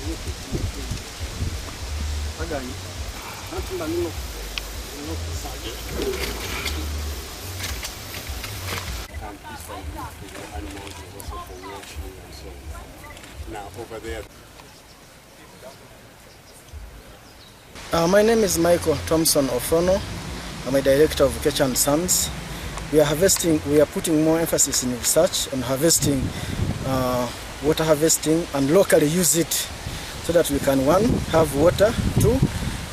Now over there. My name is Michael Thompson Ofrono. I'm a director of Ketch & Sons. We are putting more emphasis in research on harvesting, water harvesting, and locally use it so that we can, 1, have water, 2,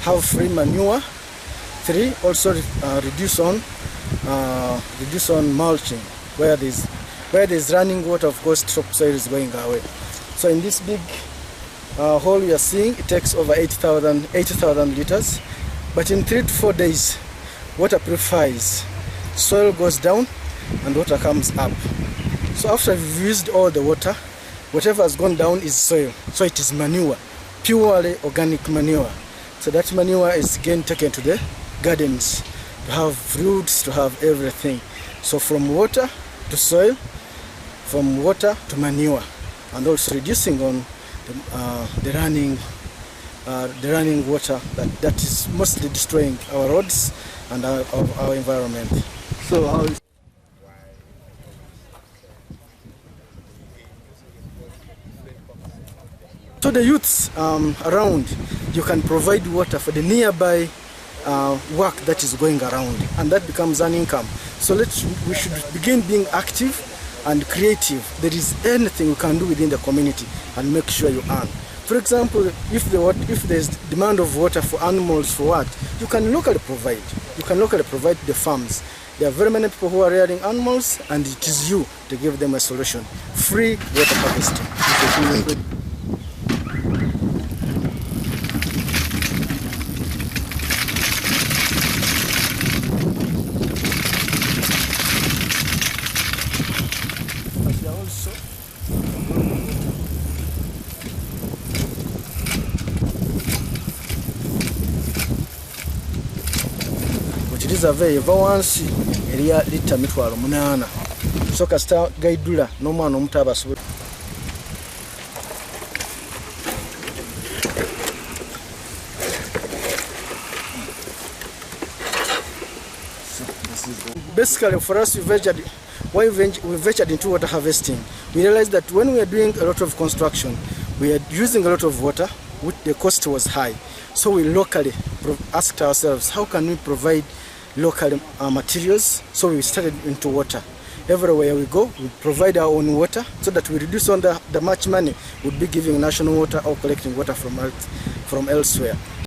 have free manure, 3, also reduce on mulching. Where there's running water, of course, topsoil is going away. So in this big hole you are seeing, it takes over 80,000 liters, but in 3 to 4 days, water purifies, soil goes down, and water comes up. So after we've used all the water, whatever has gone down is soil. So it is manure, purely organic manure. So that manure is again taken to the gardens to have fruits, to have everything. So from water to soil, from water to manure, and also reducing on the running water that is mostly destroying our roads and our environment. So how is so the youths around, you can provide water for the nearby work that is going around, and that becomes an income. So we should begin being active and creative. There is anything we can do within the community and make sure you earn. For example, if there's demand of water for animals, for what, you can locally provide. You can locally provide the farms. There are very many people who are rearing animals, and it is you to give them a solution. Free water harvesting. Eva wansi eriya lita mitwalo 8 so kasita gaidula n'omwana omuto abasobola. Basically, for us, we ventured into water harvesting. We realized that when we are doing a lot of construction, we are using a lot of water, which the cost was high. So we locally asked ourselves, how can we provide local materials? So we started into water. Everywhere we go, we provide our own water so that we reduce on the much money we'd be giving national water or collecting water from elsewhere.